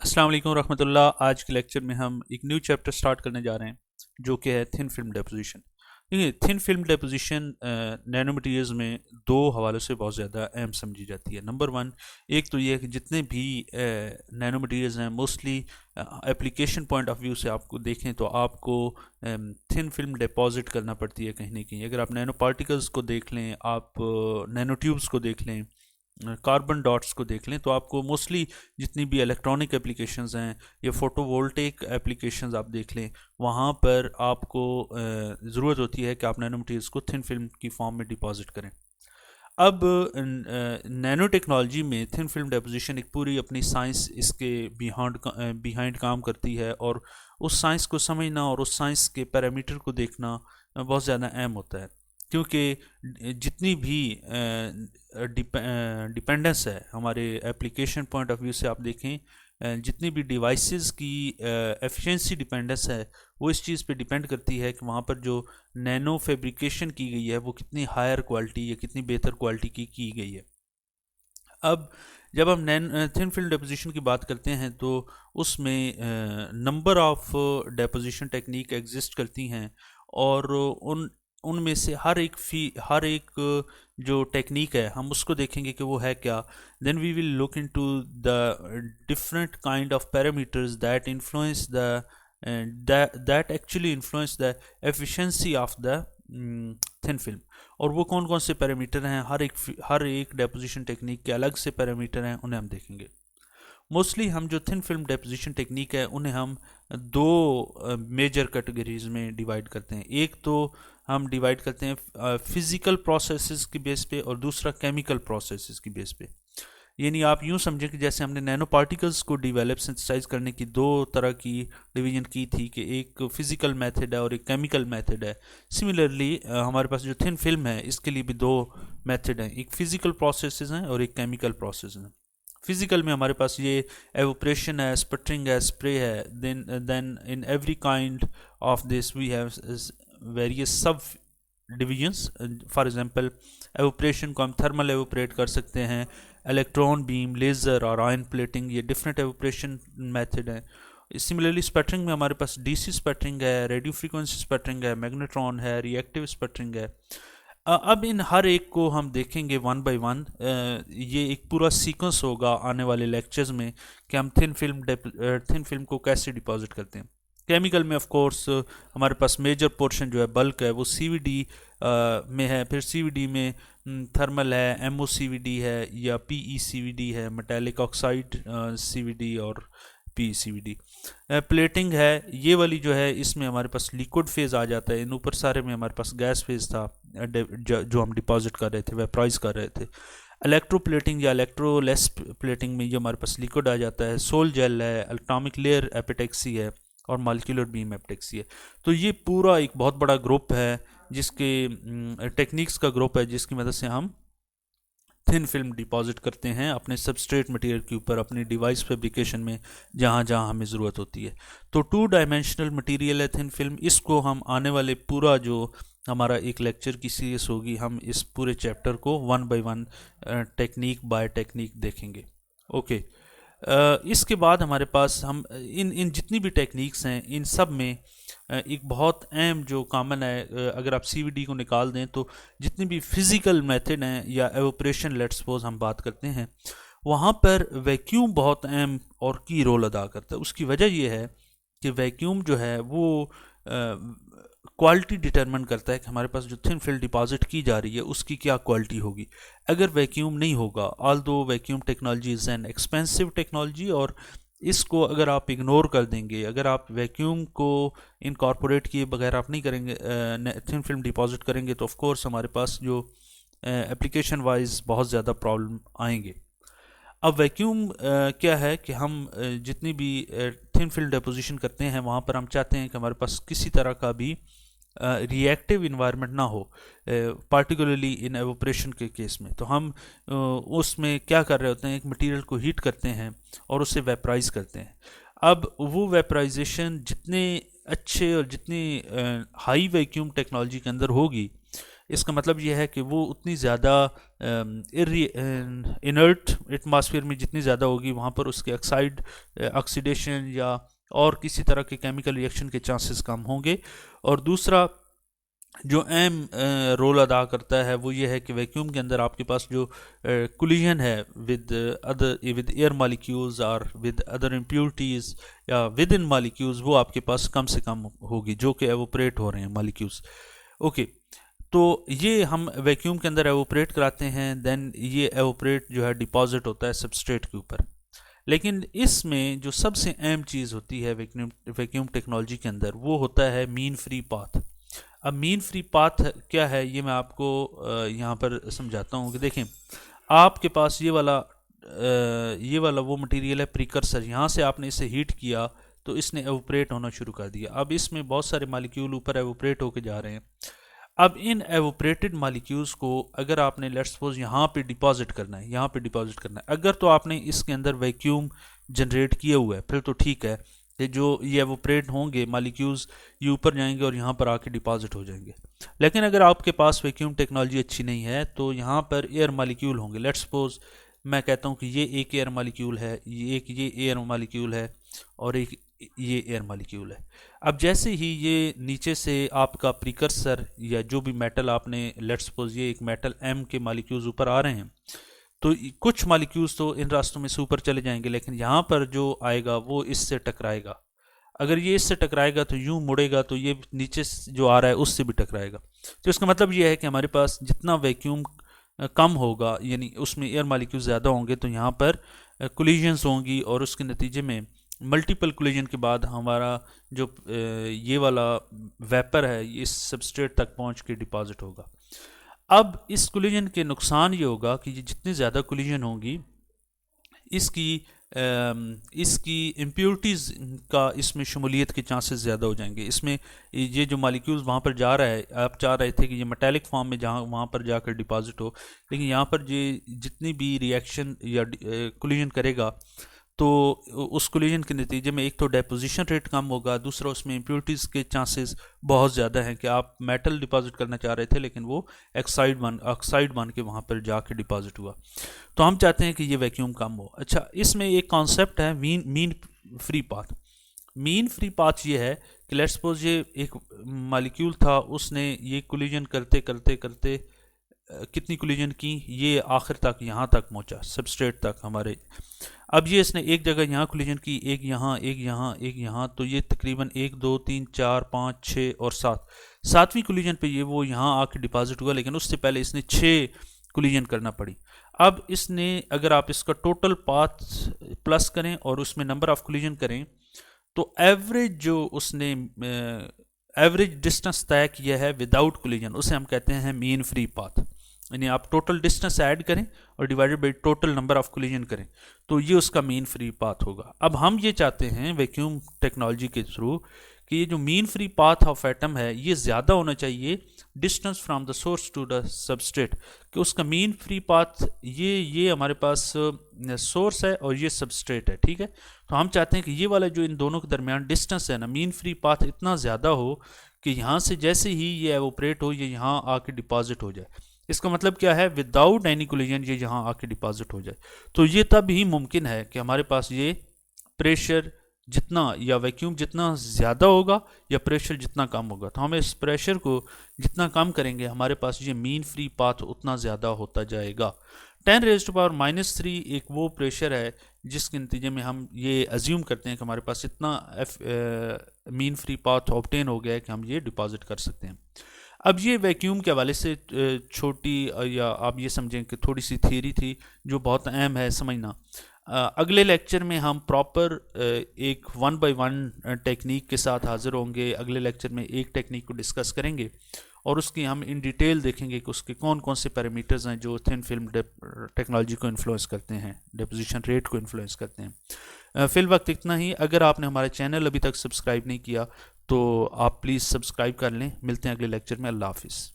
अस्सलाम वालेकुम रहमतुल्लाह। आज के लेक्चर में हम एक न्यू चैप्टर स्टार्ट करने जा रहे हैं जो कि है थिन फिल्म डेपोजिशन। देखिए, thin film deposition nano materials में दो हवालों से बहुत ज़्यादा अहम समझी जाती है। नंबर वन, एक तो ये है कि जितने भी नैनो मटीरियल्स हैं mostly application point of view से आपको देखें तो आपको थिन फिल्म डिपॉजिट करना पड़ती है कहीं ना कहीं। अगर आप नैनो पार्टिकल्स को देख लें, आप नैनो ट्यूब्स को देख लें, कार्बन डॉट्स को देख लें, तो आपको मोस्टली जितनी भी इलेक्ट्रॉनिक एप्लीकेशंस हैं या फोटोवोल्टेइक एप्लीकेशंस आप देख लें, वहाँ पर आपको ज़रूरत होती है कि आप नैनो मटीरियल्स को थिन फिल्म की फॉर्म में डिपॉजिट करें। अब नैनो टेक्नोलॉजी में थिन फिल्म डेपोजिशन एक पूरी अपनी साइंस इसके बिहाइंड काम करती है, और उस साइंस को समझना और उस साइंस के पैरामीटर को देखना बहुत ज़्यादा अहम होता है, क्योंकि जितनी भी डिपेंडेंस है हमारे एप्लीकेशन पॉइंट ऑफ व्यू से आप देखें, जितनी भी डिवाइसेस की एफिशिएंसी डिपेंडेंस है वो इस चीज़ पे डिपेंड करती है कि वहाँ पर जो नैनो फैब्रिकेशन की गई है वो कितनी हायर क्वालिटी या कितनी बेहतर क्वालिटी की गई है। अब जब हम थिन फिल्म डेपोजिशन की बात करते हैं तो उसमें number of deposition technique exist करती हैं, और उनमें से हर एक जो टेक्निक है हम उसको देखेंगे कि वो है क्या। Then we will look into the different kind of parameters that influence the that actually influence the efficiency of the thin film. और वो कौन कौन से पैरामीटर हैं, हर एक डेपोजिशन टेक्निक के अलग से पैरामीटर हैं, उन्हें हम देखेंगे। मोस्टली हम जो थिन फिल्म डेपोजिशन टेक्निक है उन्हें हम दो मेजर कैटेगरीज में डिवाइड करते हैं। एक तो हम डिवाइड करते हैं फिजिकल प्रोसेसेस की बेस पे, और दूसरा केमिकल प्रोसेसेस की बेस पे। यानी आप यूँ समझें कि जैसे हमने नैनो पार्टिकल्स को डिवेलप सिंथेसाइज करने की दो तरह की डिवीजन की थी कि एक फिजिकल मेथड है और एक केमिकल मेथड है। सिमिलरली हमारे पास जो थिन फिल्म है इसके लिए भी दो मेथड हैं, एक फिजिकल प्रोसेसेस हैं और एक केमिकल प्रोसेस हैं। फिजिकल में हमारे पास ये एवोपरेशन है, स्पटरिंग है, स्प्रे है। Then in every kind of this we have various subdivisions. For example evaporation को हम थर्मल एवोपरेट कर सकते हैं, इलेक्ट्रॉन बीम, लेज़र और आयन प्लेटिंग, ये डिफरेंट एवोपरेशन मेथड हैं। सिमिलरली स्पटरिंग में हमारे पास डीसी स्पटरिंग है, रेडियो फ्रीक्वेंसी स्पटरिंग है, मैग्नेट्रॉन है, रिएक्टिव स्पटरिंग है। अब इन हर एक को हम देखेंगे वन बाय वन। ये एक पूरा सीक्वेंस होगा आने वाले लेक्चर्स में कि हम थिन फिल्म को कैसे डिपॉजिट करते हैं। केमिकल में ऑफ कोर्स हमारे पास मेजर पोर्शन जो है बल्क है वो सीवीडी में है। फिर सीवीडी में थर्मल है, एमओसीवीडी है या पीईसीवीडी है, मेटालिक ऑक्साइड सीवीडी और पीईसीवीडी। प्लेटिंग है ये वाली जो है, इसमें हमारे पास लिक्विड फेज आ जाता है। इन ऊपर सारे में हमारे पास गैस फेज था जो हम डिपॉजिट कर रहे थे, वेपराइज कर रहे थे। इलेक्ट्रो प्लेटिंग या इलेक्ट्रोलेस प्लेटिंग में जो हमारे पास लिक्विड आ जाता है, सोल जेल है, एटॉमिक लेयर एपिटेक्सी है और मॉलिक्यूलर बीम एपिटेक्सी है। तो ये पूरा एक बहुत बड़ा ग्रुप है जिसके टेक्निक्स का ग्रुप है जिसकी मदद से हम थिन फिल्म डिपॉजिट करते हैं अपने सबस्ट्रेट मटेरियल के ऊपर, अपनी डिवाइस फैब्रिकेशन में जहाँ जहाँ हमें ज़रूरत होती है। तो टू डायमेंशनल मटेरियल है थिन फिल्म। इसको हम आने वाले पूरा जो हमारा एक लेक्चर की सीरीज होगी, हम इस पूरे चैप्टर को one by one technique by technique देखेंगे। ओके। इसके बाद हमारे पास हम इन इन जितनी भी टेक्निक्स हैं इन सब में एक बहुत अहम जो कॉमन है, अगर आप सीवीडी को निकाल दें तो जितनी भी फिज़िकल मेथड हैं या एवोपरेशन लेट्स सपोज हम बात करते हैं, वहाँ पर वैक्यूम बहुत अहम और की रोल अदा करता है। उसकी वजह यह है कि वैक्यूम जो है वो क्वालिटी डिटरमिन करता है कि हमारे पास जो थिन फिल्म डिपॉजिट की जा रही है उसकी क्या क्वालिटी होगी। अगर वैक्यूम नहीं होगा, although vacuum technology is an expensive technology, और इसको अगर आप इग्नोर कर देंगे, अगर आप वैक्यूम को इनकॉर्पोरेट किए बगैर आप नहीं करेंगे, थिन फिल्म डिपॉजिट करेंगे, तो ऑफ कोर्स हमारे पास जो एप्लीकेशन वाइज बहुत ज़्यादा प्रॉब्लम आएंगे। अब वैक्यूम क्या है कि हम जितनी भी थिन फिल्म डेपोजिशन करते हैं वहाँ पर हम चाहते हैं कि हमारे पास किसी तरह का भी रिएक्टिव इन्वायरमेंट ना हो, पार्टिकुलरली इन एवोपरेशन के केस में। तो हम उसमें क्या कर रहे होते हैं, एक मटेरियल को हीट करते हैं और उसे वेपराइज करते हैं। अब वो वेपराइजेशन जितने अच्छे और जितनी हाई वैक्यूम टेक्नोलॉजी के अंदर होगी, इसका मतलब ये है कि वो उतनी ज़्यादा इनर्ट एटमॉस्फेयर में जितनी ज़्यादा होगी, वहाँ पर उसके ऑक्सीडेशन या और किसी तरह के केमिकल रिएक्शन के चांसेस कम होंगे। और दूसरा जो अहम रोल अदा करता है वो ये है कि वैक्यूम के अंदर आपके पास जो कोलिजन है विद एयर मालिक्यूल्स और विद अदर इम्प्योरिटीज़ या विद इन मालिक्यूल्स, वो आपके पास कम से कम होगी जो कि एवोपरेट हो रहे हैं मालिक्यूल्स। ओके, तो ये हम वैक्यूम के अंदर एवोपरेट कराते हैं, देन ये एवोपरेट जो है डिपॉजिट होता है सबस्ट्रेट के ऊपर। लेकिन इसमें जो सबसे अहम चीज़ होती है वैक्यूम टेक्नोलॉजी के अंदर वो होता है मीन फ्री पाथ। अब मीन फ्री पाथ क्या है ये मैं आपको यहाँ पर समझाता हूँ कि देखें, आपके पास ये वाला वो मटेरियल है प्रीकर्सर, यहाँ से आपने इसे हीट किया तो इसने एवोपरेट होना शुरू कर दिया। अब इसमें बहुत सारे मालिक्यूल ऊपर एवोपरेट होके जा रहे हैं। अब इन एवोपरेटेड मालिक्यूल्स को अगर आपने लेट्स सपोज यहाँ पे डिपॉजिट करना है, यहाँ पे डिपॉजिट करना है, अगर तो आपने इसके अंदर वैक्यूम जनरेट किया हुआ है फिर तो ठीक है, ये जो ये एवोपरेट होंगे मालिक्यूल्स ये ऊपर जाएंगे और यहाँ पर आके डिपॉजिट हो जाएंगे। लेकिन अगर आपके पास वैक्यूम टेक्नोलॉजी अच्छी नहीं है तो यहाँ पर एयर मालिक्यूल होंगे। लेट्स सपोज मैं कहता हूँ कि ये एक एयर मालिक्यूल है, ये एयर मालिक्यूल है और एक ये एयर मालिक्यूल है। अब जैसे ही ये नीचे से आपका प्रीकर्सर या जो भी मेटल आपने लेट्स सपोज ये एक मेटल एम के मालिक्यूल्स ऊपर आ रहे हैं, तो कुछ मालिक्यूल्स तो इन रास्तों में से ऊपर चले जाएंगे, लेकिन यहाँ पर जो आएगा वो इससे टकराएगा। अगर ये इससे टकराएगा तो यूं मुड़ेगा तो ये नीचे जो आ रहा है उससे भी टकराएगा। तो इसका मतलब ये है कि हमारे पास जितना वैक्यूम कम होगा यानी उसमें एयर मालिक्यूल ज़्यादा होंगे तो यहाँ पर कोलिजन्स होंगी और उसके नतीजे में मल्टीपल कोलिजन के बाद हमारा जो ये वाला वेपर है इस सबस्ट्रेट तक पहुँच के डिपॉजिट होगा। अब इस कोलिजन के नुकसान ये होगा कि ये जितनी ज़्यादा कोलिजन होंगी इसकी इम्प्योरिटीज़ का इसमें शमूलियत के चांसेस ज़्यादा हो जाएंगे। इसमें ये जो मालिक्यूल्स वहाँ पर जा रहा है, आप चाह रहे थे कि ये मेटालिक फॉर्म में जहाँ वहाँ पर जाकर डिपॉजिट हो, लेकिन यहाँ पर ये जितनी भी रिएक्शन या कोलिजन करेगा तो उस कोलिजन के नतीजे में एक तो डेपोजिशन रेट कम होगा, दूसरा उसमें इम्प्योरिटीज़ के चांसेस बहुत ज़्यादा हैं कि आप मेटल डिपॉजिट करना चाह रहे थे लेकिन वो ऑक्साइड बन के वहाँ पर जाके डिपॉजिट हुआ। तो हम चाहते हैं कि ये वैक्यूम कम हो। अच्छा, इसमें एक कॉन्सेप्ट है mean free path. Mean free path ये है कि लेट्स सपोज ये एक मालिक्यूल था, उसने ये कोलिजन करते करते करते कितनी कोलिजन की, ये आखिर तक यहाँ तक पहुँचा सबस्ट्रेट तक हमारे। अब ये इसने एक जगह यहाँ कोलिजन की, एक यहाँ एक यहाँ एक यहाँ, तो ये तकरीबन 1 2 3 4 5 6 और 7वीं कोलिजन पे ये वो यहाँ आके डिपॉजिट हुआ, लेकिन उससे पहले इसने 6 कोलिजन करना पड़ी। अब इसने अगर आप इसका टोटल पाथ प्लस करें और उसमें नंबर ऑफ कोलिजन करें तो एवरेज जो उसने एवरेज डिस्टेंस तय किया है विदाउट कोलिजन उसे हम कहते हैं मीन फ्री पाथ। यानी आप टोटल डिस्टेंस ऐड करें और divided by total number of collision करें तो ये उसका मीन फ्री पाथ होगा। अब हम ये चाहते हैं वैक्यूम टेक्नोलॉजी के थ्रू कि ये जो mean free path of atom है ये ज़्यादा होना चाहिए distance from the source to the substrate, कि उसका मीन फ्री पाथ ये हमारे पास सोर्स है और ये सबस्ट्रेट है, ठीक है। तो हम चाहते हैं कि ये वाला जो इन दोनों के दरमियान डिस्टेंस है ना, मीन फ्री पाथ इतना ज़्यादा हो कि यहाँ से जैसे ही ये एवोपरेट हो ये यहाँ आके डिपॉजिट हो जाए। इसका मतलब क्या है, विदाउट एनी कोलिजन ये यहाँ आके डिपॉजिट हो जाए। तो ये तब ही मुमकिन है कि हमारे पास ये प्रेशर जितना या वैक्यूम जितना ज़्यादा होगा या प्रेशर जितना कम होगा, तो हम इस प्रेशर को जितना कम करेंगे हमारे पास ये मीन फ्री पाथ उतना ज़्यादा होता जाएगा। 10⁻³ एक वो प्रेशर है जिसके नतीजे में हम ये अज्यूम करते हैं कि हमारे पास इतना मीन फ्री पाथ ऑब्टेन हो गया है कि हम ये डिपॉजिट कर सकते हैं। अब ये वैक्यूम के हवाले से छोटी या आप ये समझें कि थोड़ी सी थियरी थी जो बहुत अहम है समझना। अगले लेक्चर में हम प्रॉपर एक 1 by 1 टेक्निक के साथ हाज़िर होंगे। अगले लेक्चर में एक टेक्निक को डिस्कस करेंगे और उसकी हम इन डिटेल देखेंगे कि उसके कौन कौन से पैरामीटर्स हैं जो थिन फिल्म टेक्नोलॉजी को इन्फ्लुएंस करते हैं, डिपोजिशन रेट को इन्फ्लुएंस करते हैं। फिल वक्त इतना ही। अगर आपने हमारे चैनल अभी तक सब्सक्राइब नहीं किया तो आप प्लीज़ सब्सक्राइब कर लें। मिलते हैं अगले लेक्चर में। अल्लाह हाफिज़।